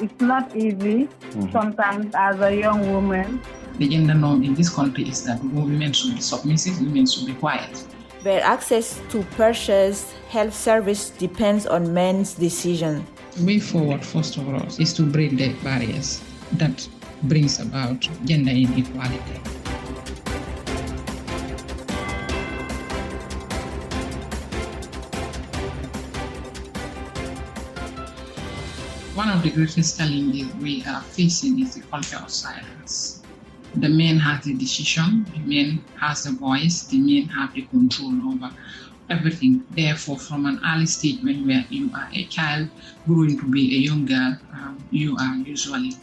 it's not easy sometimes as a young woman. The gender norm in this country is that women should be submissive, women should be quiet. Where access to purchase health service depends on men's decision. The way forward, first of all, is to break the barriers that brings about gender inequality. One of the greatest challenges we are facing is the culture of silence. The men have the decision, the men has the voice, the men have the control over everything. Therefore, from an early stage when you are a child growing to be a young girl, you are usually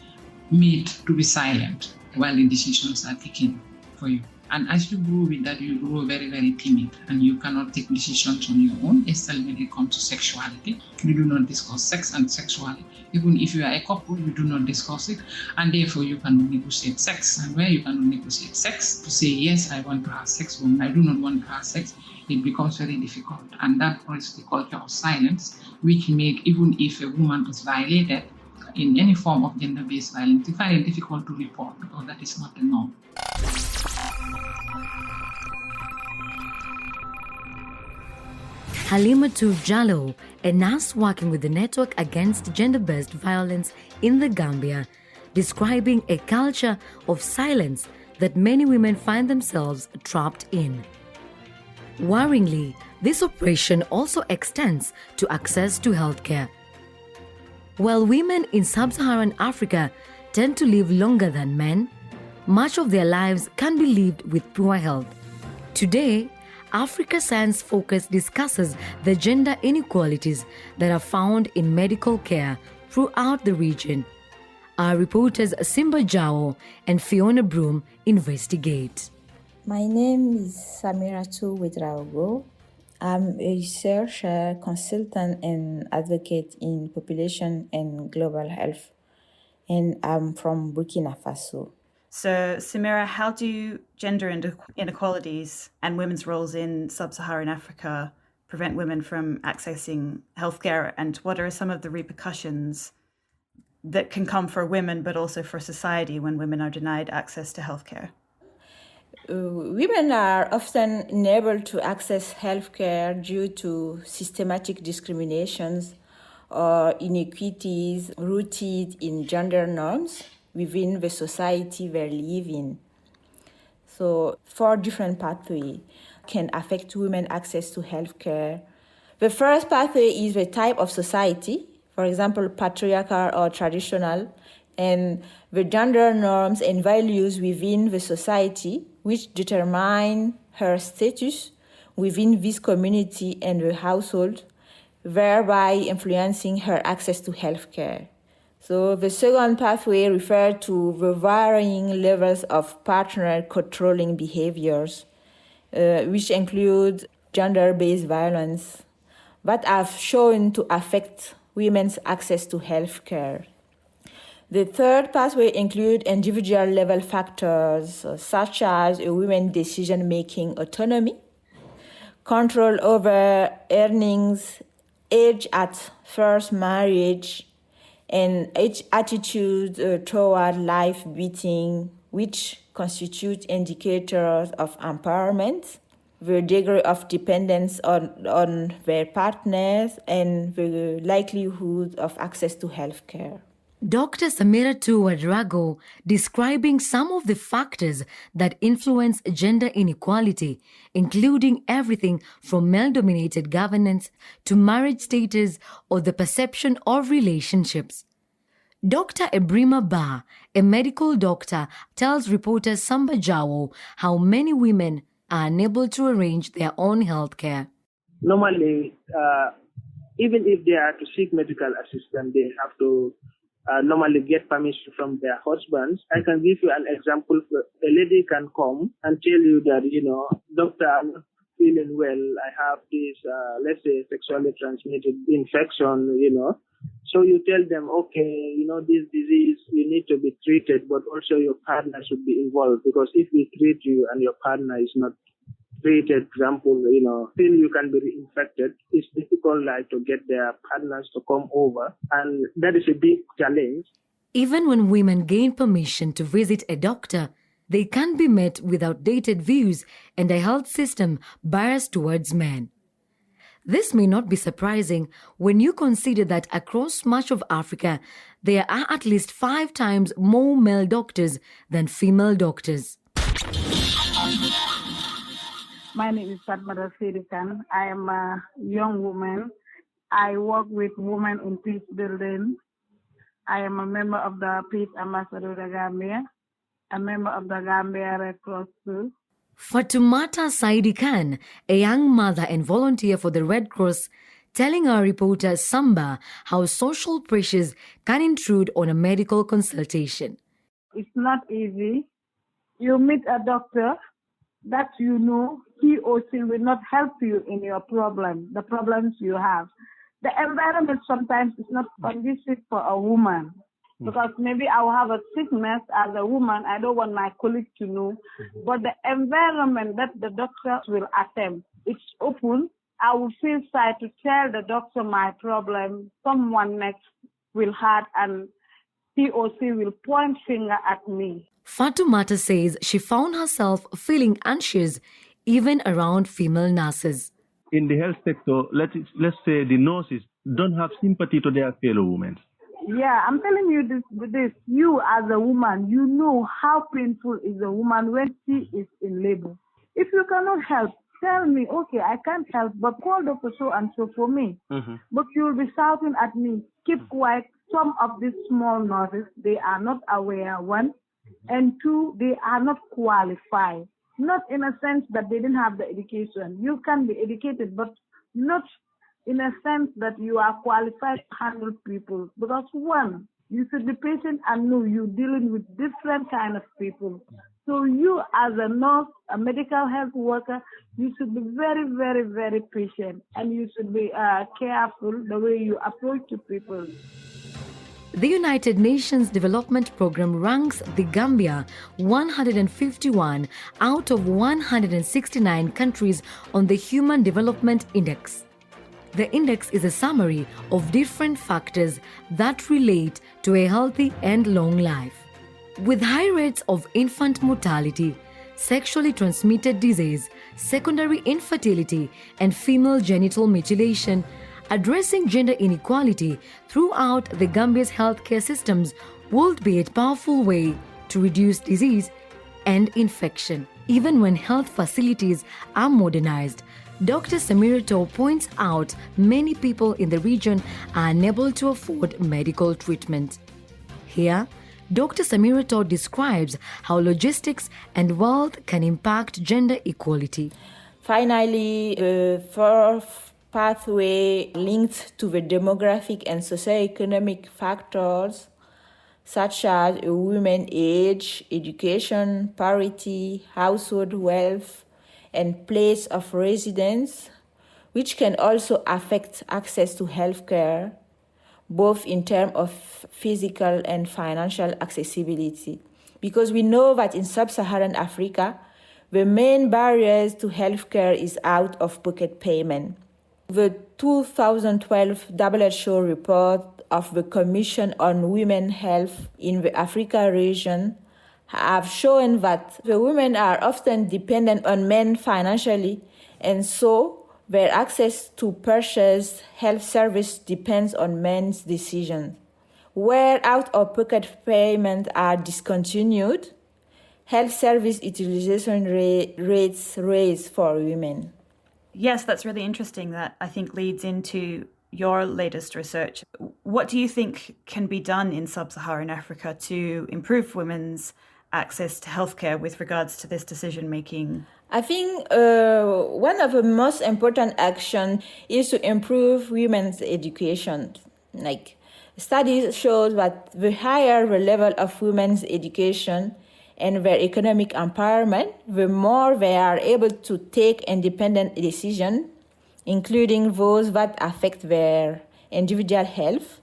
made to be silent while the decisions are taken for you. And as you grow with that, you grow very, very timid and you cannot take decisions on your own, especially when it comes to sexuality. You do not discuss sex and sexuality. Even if you are a couple, you do not discuss it, and therefore you cannot negotiate sex. And where you cannot negotiate sex, to say, yes, I want to have sex, or I do not want to have sex, it becomes very difficult. And that is the culture of silence, which make, even if a woman is violated in any form of gender-based violence, you find it difficult to report because that is not the norm. Samiratou Ouédraogo, a nurse working with the Network Against Gender-Based Violence in the Gambia, describing a culture of silence that many women find themselves trapped in. Worryingly, this oppression also extends to access to healthcare. While women in Sub-Saharan Africa tend to live longer than men, much of their lives can be lived with poor health. Today, Africa Science Focus discusses the gender inequalities that are found in medical care throughout the region. Our reporters Samiratou and Fiona Broom investigate. My name is Samiratou Ouédraogo. I'm a researcher, consultant, and advocate in population and global health, and I'm from Burkina Faso. So, Samira, how do gender inequalities and women's roles in Sub-Saharan Africa prevent women from accessing healthcare, and what are some of the repercussions that can come for women but also for society when women are denied access to healthcare? Women are often unable to access healthcare due to systematic discriminations or inequities rooted in gender norms within the society they live in. So 4 different pathways can affect women's access to healthcare. The first pathway is the type of society, for example, patriarchal or traditional, and the gender norms and values within the society which determine her status within this community and the household, thereby influencing her access to healthcare. So the second pathway refers to the varying levels of partner controlling behaviors, which include gender-based violence, that have shown to affect women's access to healthcare. The third pathway includes individual-level factors such as a woman's decision-making autonomy, control over earnings, age at first marriage, and its attitude toward life beating, which constitute indicators of empowerment, the degree of dependence on their partners, and the likelihood of access to healthcare. Dr. Samiratou Ouédraogo describing some of the factors that influence gender inequality, including everything from male-dominated governance to marriage status or the perception of relationships. Dr. Ebrima Ba, a medical doctor, tells reporter Samiratou how many women are unable to arrange their own health care. Normally, even if they are to seek medical assistance, they have to normally get permission from their husbands. I can give you an example. A lady can come and tell you that, doctor, I'm not feeling well. I have this, let's say, sexually transmitted infection, So you tell them, okay, this disease, you need to be treated, but also your partner should be involved, because if we treat you and your partner is not treated, for example, still you can be reinfected. It's difficult to get their partners to come over, and that is a big challenge. Even when women gain permission to visit a doctor, they can be met with outdated views and a health system biased towards men. This may not be surprising when you consider that across much of Africa, there are at least 5 times more male doctors than female doctors. My name is Samiratou Ouédraogo. I am a young woman. I work with women in peace building. I am a member of the Peace Ambassador of the Gambia, a member of the Gambia Red Cross too. Fatoumata Saidi Khan, a young mother and volunteer for the Red Cross, telling our reporter Samba how social pressures can intrude on a medical consultation. It's not easy. You meet a doctor that you know he or she will not help you in your problem, the problems you have. The environment sometimes is not conducive for a woman. Because maybe I will have a sickness as a woman, I don't want my colleague to know. But the environment that the doctor will attend, it's open. I will feel shy to tell the doctor my problem. Someone next will hurt and he or she will point finger at me. Fatoumata says she found herself feeling anxious even around female nurses. In the health sector, let's say the nurses don't have sympathy to their fellow women. Yeah, I'm telling you this. You as a woman, you know how painful is a woman when she is in labor. If you cannot help, tell me, okay, I can't help, but call Dr. So and so for me. But you'll be shouting at me, keep quiet. Some of these small nurses, they are not aware, 1. And 2, they are not qualified. Not in a sense that they didn't have the education. You can be educated, but not in a sense that you are qualified to handle people. Because 1, you should be patient and know you're dealing with different kind of people. So you as a nurse, a medical health worker, you should be very, very, very patient. And you should be careful the way you approach to people. The United Nations Development Programme ranks the Gambia 151 out of 169 countries on the Human Development Index. The index is a summary of different factors that relate to a healthy and long life. With high rates of infant mortality, sexually transmitted disease, secondary infertility, and female genital mutilation, addressing gender inequality throughout the Gambia's healthcare systems would be a powerful way to reduce disease and infection. Even when health facilities are modernized, Dr. Samiratou points out many people in the region are unable to afford medical treatment. Here, Dr. Samiratou describes how logistics and wealth can impact gender equality. Finally, the fourth pathway linked to the demographic and socioeconomic factors such as women's age, education, parity, household wealth, and place of residence, which can also affect access to healthcare, both in terms of physical and financial accessibility. Because we know that in Sub-Saharan Africa, the main barriers to healthcare is out-of-pocket payment. The 2012 WHO report of the Commission on Women's Health in the Africa region have shown that the women are often dependent on men financially, and so their access to purchase health service depends on men's decisions. Where out-of-pocket payments are discontinued, health service utilization rates rise for women. Yes, that's really interesting. That I think leads into your latest research. What do you think can be done in Sub-Saharan Africa to improve women's access to healthcare with regards to this decision-making? I think one of the most important actions is to improve women's education. Like studies show that the higher the level of women's education and their economic empowerment, the more they are able to take independent decisions, including those that affect their individual health,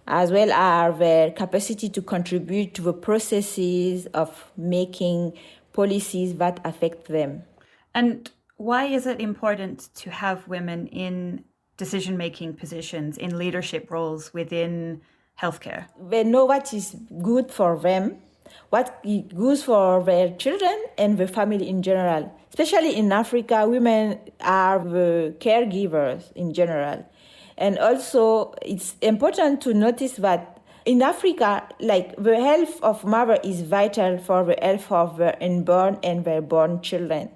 as well as their capacity to contribute to the processes of making policies that affect them. And Why is it important to have women in decision-making positions, in leadership roles within healthcare? They know what is good for them, what is good for their children and the family in general. Especially in Africa, women are the caregivers in general. And also, it's important to notice that in Africa, like, the health of mother is vital for the health of the unborn and their born children.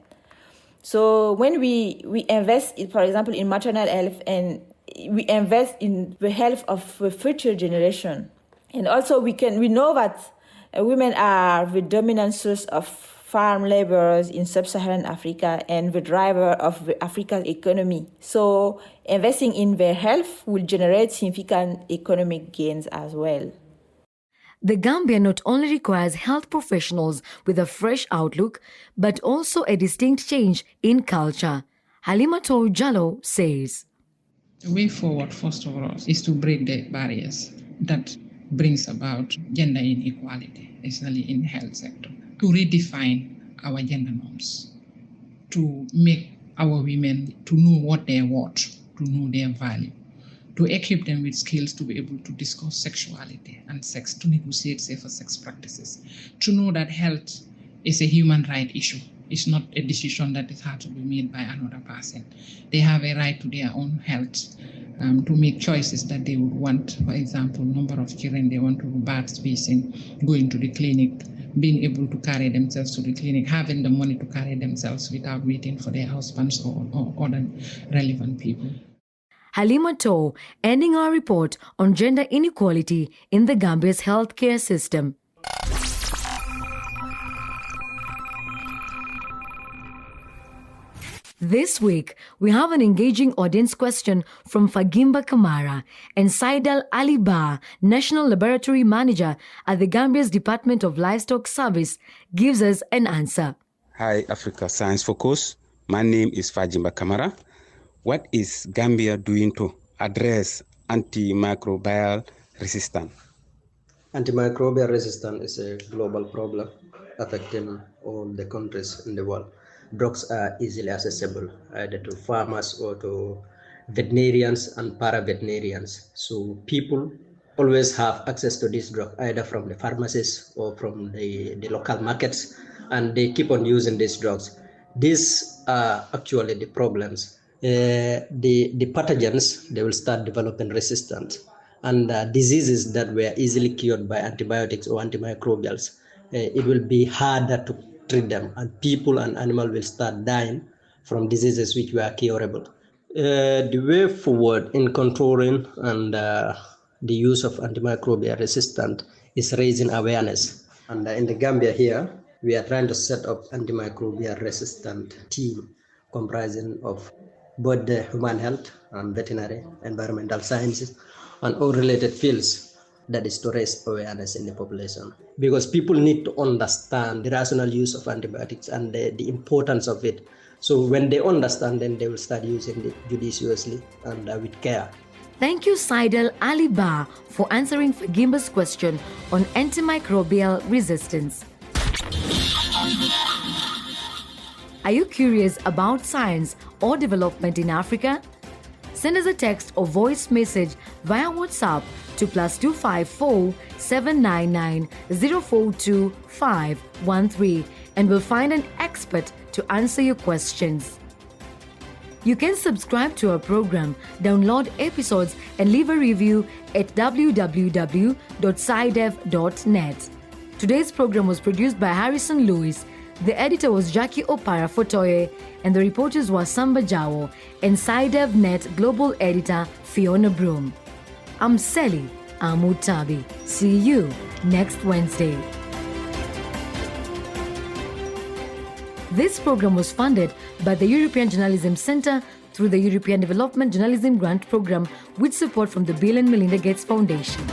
So when we invest, for example, in maternal health, and we invest in the health of the future generation. And also we know that women are the dominant source of farm laborers in Sub-Saharan Africa and the driver of the African economy. So investing in their health will generate significant economic gains as well. The Gambia not only requires health professionals with a fresh outlook, but also a distinct change in culture. Samiratou Ouédraogo says. The way forward, first of all, is to break the barriers that brings about gender inequality, especially in the health sector. To redefine our gender norms, to make our women to know what they want, to know their value, to equip them with skills to be able to discuss sexuality and sex, to negotiate safer sex practices, to know that health is a human right issue. It's not a decision that is hard to be made by another person. They have a right to their own health, to make choices that they would want. For example, number of children they want to birth spacing, going to the clinic, being able to carry themselves to the clinic, having the money to carry themselves without waiting for their husbands or other relevant people. Samiratou, ending our report on gender inequality in the Gambia's healthcare system. This week, we have an engaging audience question from Fagimba Kamara and Saidal Aliba, National Laboratory Manager at the Gambia's Department of Livestock Service, gives us an answer. Hi, Africa Science Focus. My name is Fagimba Kamara. What is Gambia doing to address antimicrobial resistance? Antimicrobial resistance is a global problem affecting all the countries in the world. Drugs are easily accessible either to farmers or to veterinarians and para-veterinarians. So people always have access to this drug either from the pharmacies or from the local markets, and they keep on using these drugs. These are actually the problems. The pathogens, they will start developing resistance, and diseases that were easily cured by antibiotics or antimicrobials, it will be harder to treat them, and people and animals will start dying from diseases which were curable. The way forward in controlling and the use of antimicrobial resistant is raising awareness. And in the Gambia here, we are trying to set up antimicrobial resistant team comprising of both the human health and veterinary, environmental sciences, and all related fields. That is to raise awareness in the population, because people need to understand the rational use of antibiotics and the importance of it. So when they understand, then they will start using it judiciously and with care. Thank you, Saidal Aliba, for answering Fagimba's question on antimicrobial resistance. Are you curious about science or development in Africa? Send us a text or voice message via WhatsApp to +254 799 042 513, and we'll find an expert to answer your questions. You can subscribe to our program, download episodes, and leave a review at www.scidev.net. Today's program was produced by Harrison Lewis. The editor was Jackie Opara Fotoye, and the reporters were Samba Jawo and SciDevNet Global Editor Fiona Broom. I'm Selly Amutabi. See you next Wednesday. This program was funded by the European Journalism Centre through the European Development Journalism Grant Programme with support from the Bill and Melinda Gates Foundation.